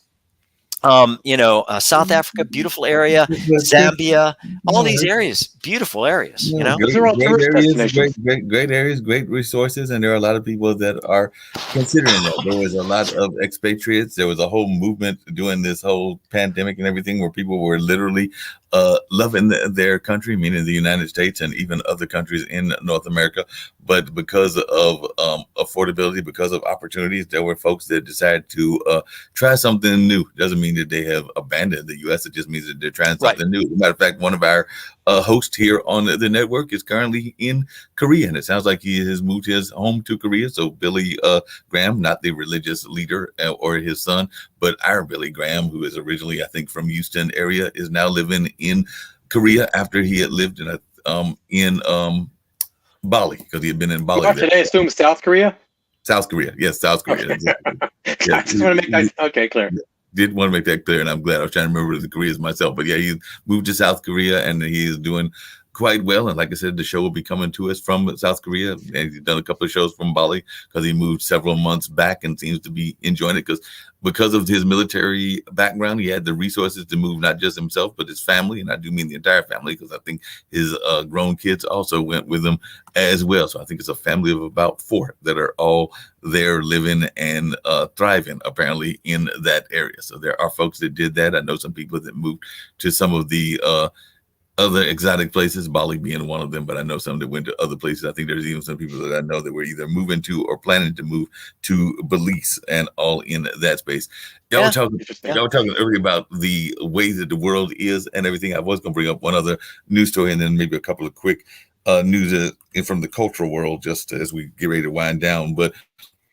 South Africa, beautiful area. Zambia, all these areas, beautiful areas. Those are all tourist destinations. Great areas, great resources, and there are a lot of people that are considering that. There was a lot of expatriates. There was a whole movement during this whole pandemic and everything where people were literally loving their country, meaning the United States and even other countries in North America. But because of affordability, because of opportunities, there were folks that decided to try something new. Doesn't mean that they have abandoned the U.S. It just means that they're trying something new. As a matter of fact, one of our hosts here on the network is currently in Korea, and it sounds like he has moved his home to Korea. So Billy Graham, not the religious leader or his son, but our Billy Graham, who is originally, I think, from Houston area, is now living in Korea after he had lived in Bali, because he had been in Bali. Today assume South Korea? South Korea. Yes, South Korea. Okay. Exactly. I just want to make that clear. Did want to make that clear, and I'm glad. I was trying to remember the Koreas myself. But yeah, he moved to South Korea, and he is doing quite well. And like I said, the show will be coming to us from South Korea. And he's done a couple of shows from Bali because he moved several months back and seems to be enjoying it because of his military background. He had the resources to move not just himself, but his family. And I do mean the entire family, because I think his grown kids also went with him as well. So I think it's a family of about 4 that are all there living and thriving, apparently, in that area. So there are folks that did that. I know some people that moved to some of the other exotic places, Bali being one of them, but I know some that went to other places. I think there's even some people that I know that were either moving to or planning to move to Belize and all in that space. Y'all were talking earlier about the way that the world is and everything. I was going to bring up one other news story and then maybe a couple of quick news from the cultural world just as we get ready to wind down. But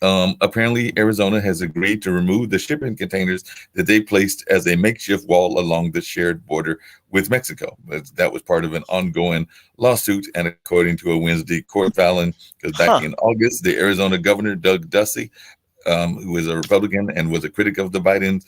apparently Arizona has agreed to remove the shipping containers that they placed as a makeshift wall along the shared border with Mexico. That was part of an ongoing lawsuit, and according to a Wednesday court filing, because back in August, the Arizona governor, Doug Ducey, who is a Republican and was a critic of the Biden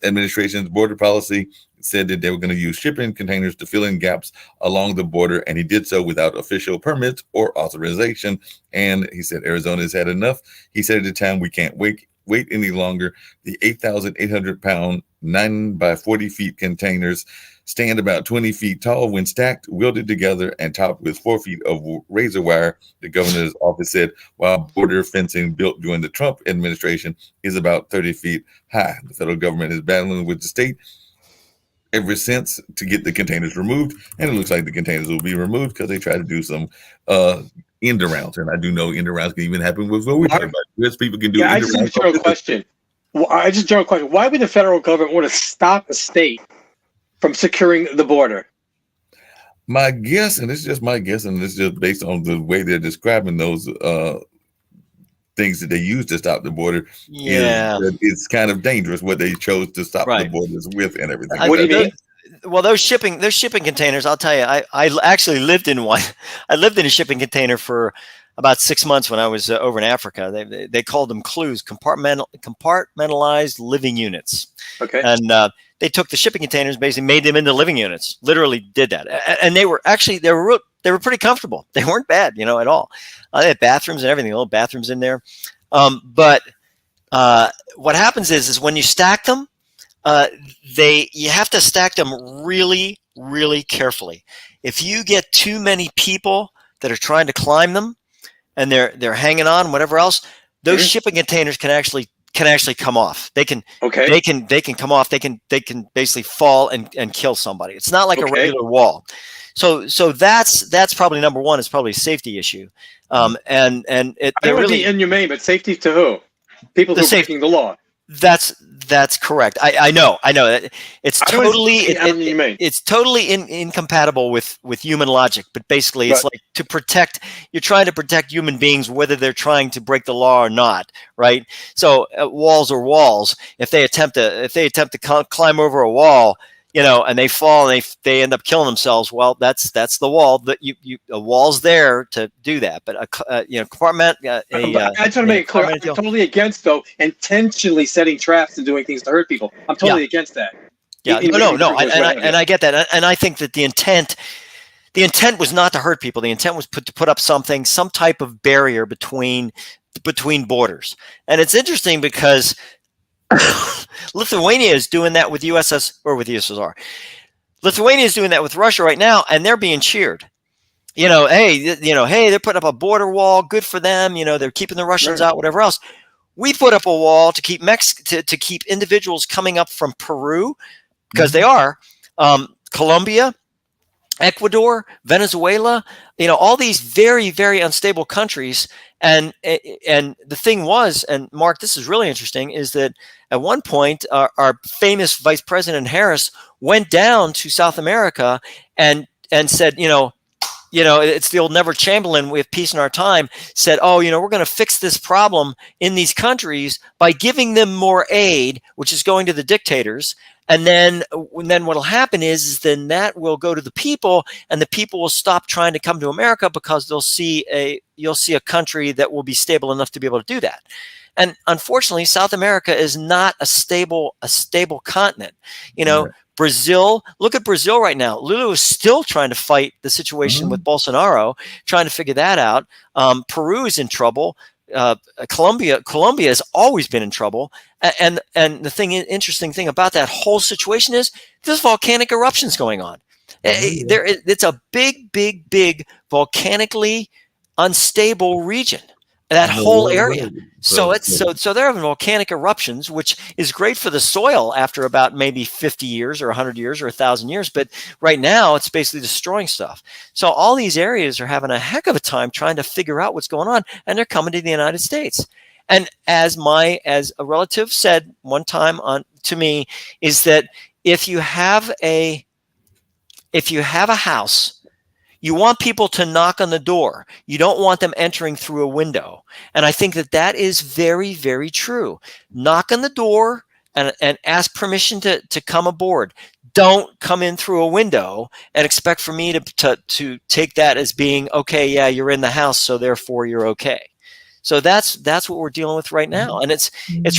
administration's border policy, said that they were going to use shipping containers to fill in gaps along the border, and he did so without official permits or authorization. And he said Arizona has had enough. He said at the time, we can't wait any longer. The 8,800-pound 9 by 40 feet containers stand about 20 feet tall when stacked, welded together, and topped with 4 feet of razor wire, the governor's office said, while border fencing built during the Trump administration is about 30 feet high. The federal government is battling with the state ever since to get the containers removed, and it looks like the containers will be removed because they try to do some end arounds. And I do know end arounds can even happen with what we talk about. U.S. people can do. Yeah, I just have a general question. Why would the federal government want to stop a state from securing the border? My guess, and it's just my guess, and it's just based on the way they're describing those things that they use to stop the border. Yeah, it's kind of dangerous what they chose to stop the borders with and everything. What do you mean? Well, those shipping containers, I'll tell you, I actually lived in one. I lived in a shipping container for about 6 months when I was over in Africa. They called them CLUs, compartmentalized living units. Okay. And they took the shipping containers, basically made them into living units. Literally did that, and they were pretty comfortable. They weren't bad, at all. They had bathrooms and everything, little bathrooms in there. But what happens is when you stack them, you have to stack them really, really carefully. If you get too many people that are trying to climb them and they're hanging on, whatever else, those shipping containers can actually come off. They can come off. They can basically fall and kill somebody. It's not like a regular wall. So that's probably number one. It's probably a safety issue. And it I don't want to be inhumane, but safety to who? People who are breaking the law. That's correct. I know it's totally it's totally incompatible with human logic. But basically, it's like you're trying to protect human beings, whether they're trying to break the law or not, right? So walls are walls. If they attempt to climb over a wall, and they fall and they end up killing themselves, well, that's the wall. That a wall's there to do that. But compartment. I just want to make it clear. I'm totally against, though, intentionally setting traps and doing things to hurt people. I'm totally against that. Yeah, no, and I get that, and I think that the intent was not to hurt people. The intent was to put up some type of barrier between borders. And it's interesting because Lithuania is doing that with USSR. Lithuania is doing that with Russia right now, and they're being cheered. Hey, they're putting up a border wall. Good for them. They're keeping the Russians out, whatever else. We put up a wall to keep to keep individuals coming up from Peru, because they are, Colombia, Ecuador, Venezuela, all these very, very unstable countries. And the thing was, and Mark, this is really interesting, is that at one point our famous Vice President Harris went down to South America and said, it's the old Neville Chamberlain, we have peace in our time, said, we're going to fix this problem in these countries by giving them more aid, which is going to the dictators. And then what'll happen is then that will go to the people, and the people will stop trying to come to America because you'll see a country that will be stable enough to be able to do that. And unfortunately, South America is not a stable continent. Brazil, look at Brazil right now. Lula is still trying to fight the situation with Bolsonaro, trying to figure that out. Peru is in trouble. Colombia has always been in trouble. And the interesting thing about that whole situation is there's volcanic eruptions going on. It's a big volcanically unstable region. That whole area. So they're having volcanic eruptions, which is great for the soil after about maybe 50 years or 100 years or 1,000 years. But right now it's basically destroying stuff. So all these areas are having a heck of a time trying to figure out what's going on, and they're coming to the United States. And as a relative said one time to me, is that if you have a house, you want people to knock on the door. You don't want them entering through a window. And I think that is very, very true. Knock on the door and ask permission to come aboard. Don't come in through a window and expect for me to take that as being, okay, yeah, you're in the house, so therefore you're okay. So that's what we're dealing with right now. And it's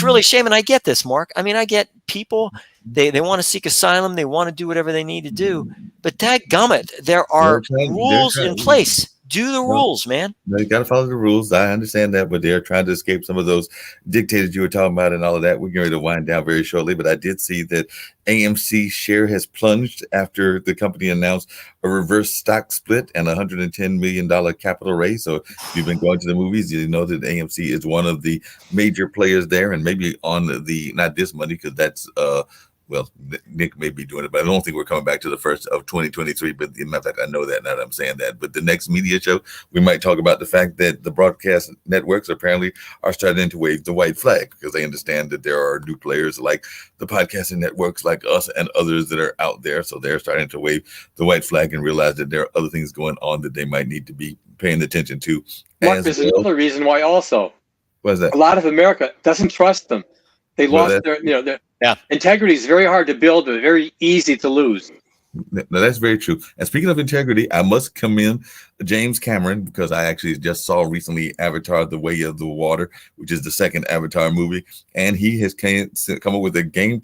really a shame. And I get this, Mark. I mean, I get people, they want to seek asylum. They want to do whatever they need to do. But dadgummit, there are rules in place. Do the rules, man. You got to follow the rules. I understand that, but they're trying to escape some of those dictators you were talking about and all of that. We're going to wind down very shortly, but I did see that AMC share has plunged after the company announced a reverse stock split and $110 million capital raise. So if you've been going to the movies, you know that AMC is one of the major players there, and maybe on not this money, because that's well, Nick may be doing it, but I don't think we're coming back to the first of 2023. But in fact, I know that now that I'm saying that. But the next media show, we might talk about the fact that the broadcast networks apparently are starting to wave the white flag, because they understand that there are new players like the podcasting networks like us and others that are out there. So they're starting to wave the white flag and realize that there are other things going on that they might need to be paying attention to. Mark, there's another reason why also. What is that? A lot of America doesn't trust them. They lost their integrity is very hard to build, but very easy to lose. No, that's very true. And speaking of integrity, I must commend James Cameron, because I actually just saw recently Avatar: The Way of the Water, which is the second Avatar movie, and he has come up with a game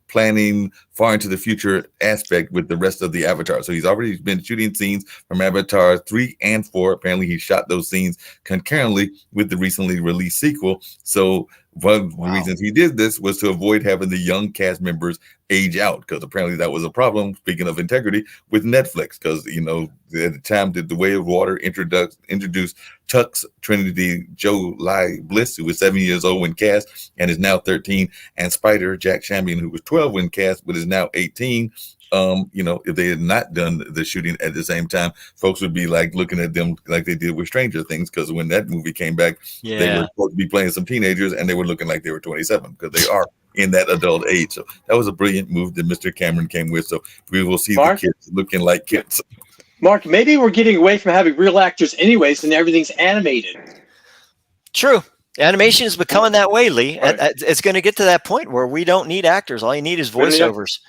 planning far into the future aspect with the rest of the Avatar. So he's already been shooting scenes from Avatar 3 and 4. Apparently he shot those scenes concurrently with the recently released sequel. So one of the reasons he did this was to avoid having the young cast members age out, because apparently that was a problem, speaking of integrity, with Netflix, because, you know, at the time that The Way of Water introduced Tux Trinity Jolie Bliss, who was 7 years old when cast and is now 13, and Spider Jack Champion, who was 12 when cast but is now 18. If they had not done the shooting at the same time, folks would be like looking at them like they did with Stranger Things, because when that movie came back, they were supposed to be playing some teenagers and they were looking like they were 27 because they are in that adult age. So that was a brilliant move that Mr. Cameron came with. So we will see the kids looking like kids. Mark, maybe we're getting away from having real actors anyways and everything's animated. True. Animation is becoming that way, Lee. Right. It's going to get to that point where we don't need actors. All you need is voiceovers.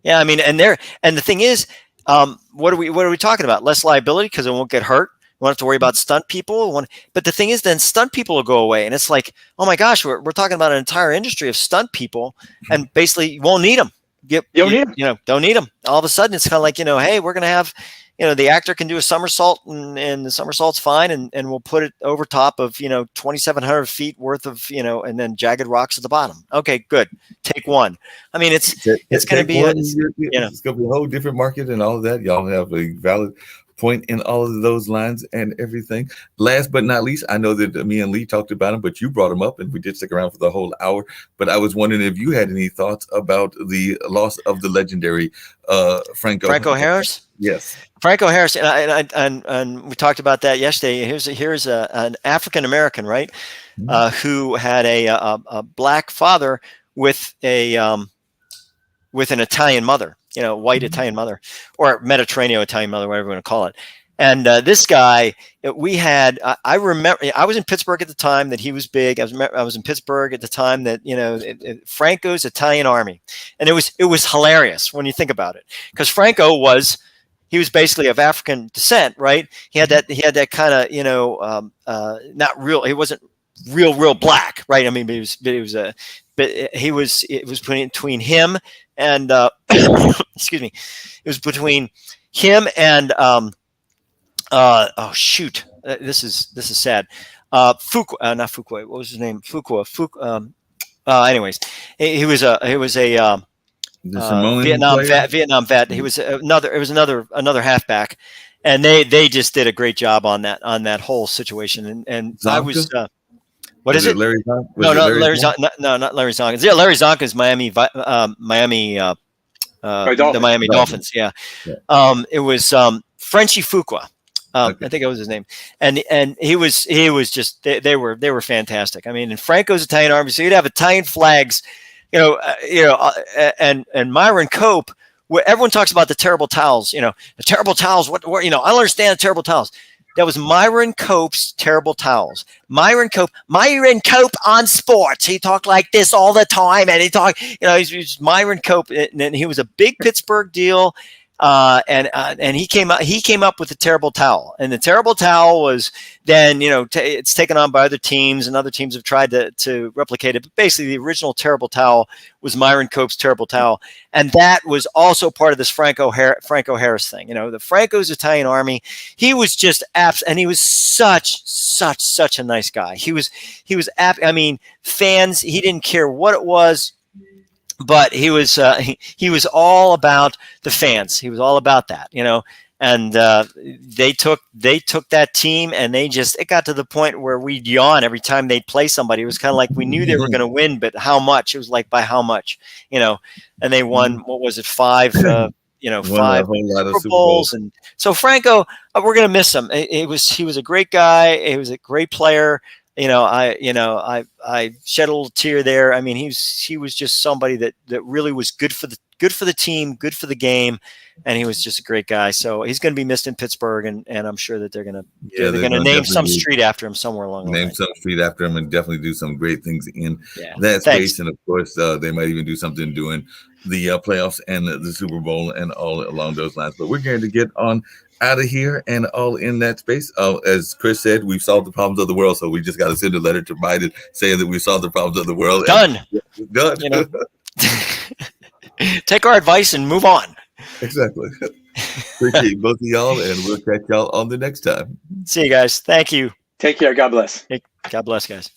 Yeah, I mean, and the thing is, what are we talking about? Less liability because it won't get hurt. We won't have to worry about stunt people. But the thing is, then stunt people will go away, and it's like, oh my gosh, we're talking about an entire industry of stunt people, and basically you won't need them. Don't need them. All of a sudden, it's kind of like, hey, we're going to have, the actor can do a somersault and the somersault's fine. And we'll put it over top of, 2,700 feet worth of, and then jagged rocks at the bottom. Okay, good. Take one. I mean, it's going to be, it's going to be a whole different market and all of that. Y'all have a valid point in all of those lines and everything. Last but not least, I know that me and Lee talked about him, but you brought him up and we did stick around for the whole hour. But I was wondering if you had any thoughts about the loss of the legendary Franco Harris. Yes, Franco Harris, and we talked about that yesterday. Here's an African American, right, who had a black father with an Italian mother, white Italian mother, or Mediterranean Italian mother, whatever you want to call it. And this guy, I remember, I was in Pittsburgh at the time that he was big. I was in Pittsburgh at the time that, Franco's Italian Army. And it was hilarious when you think about it, because Franco was basically of African descent, right? He had that kind of, not real, he wasn't real black, right? I mean, it was between him and, excuse me, it was between him and, this is sad. Not Fuqua. What was his name? Fuqua. Anyways, he was a Vietnam vet. He was another halfback, and they just did a great job on that whole situation. And Zonka? I was what is it? Larry Zonka? Larry Zonka. No, not Larry Zonka. Yeah, Larry Zonka is Miami. The Miami Dolphins. Yeah. It was Frenchie Fuqua. Okay. I think that was his name, and he was just they were fantastic. I mean, in Franco's Italian Army, so you'd have Italian flags, and Myron Cope. Where everyone talks about the terrible towels, the terrible towels. What I don't understand terrible towels. That was Myron Cope's terrible towels. Myron Cope on sports. He talked like this all the time, and he talked. He's Myron Cope, and he was a big Pittsburgh deal. And he came up with the terrible towel, and the terrible towel was then, it's taken on by other teams, and other teams have tried to replicate it. But basically the original terrible towel was Myron Cope's terrible towel. And that was also part of this Franco Harris thing. The Franco's Italian Army, he was just and he was such a nice guy. He was fans, he didn't care what it was. But he was all about the fans. He was all about that, and they took that team, and it got to the point where we'd yawn every time they'd play somebody. It was kind of like we knew they were going to win, but how much? It was like by how much, and they won, what was it, five Super Bowls. And so Franco, we're going to miss him. He was a great guy. He was a great player. I shed a little tear there. I mean, he was just somebody that really was good for the team, good for the game, and he was just a great guy. So he's going to be missed in Pittsburgh, and I'm sure that they're going to name some street after him somewhere along the way. Name some street after him, and definitely do some great things in that space. And of course, they might even do something doing the playoffs and the Super Bowl and all along those lines. But we're going to get on out of here and all in that space. As Chris said, we've solved the problems of the world, so we just got to send a letter to Biden saying that we solved the problems of the world. Done. Done. Take our advice and move on. Exactly. Appreciate both of y'all, and we'll catch y'all on the next time. See you guys. Thank you. Take care. God bless. God bless, guys.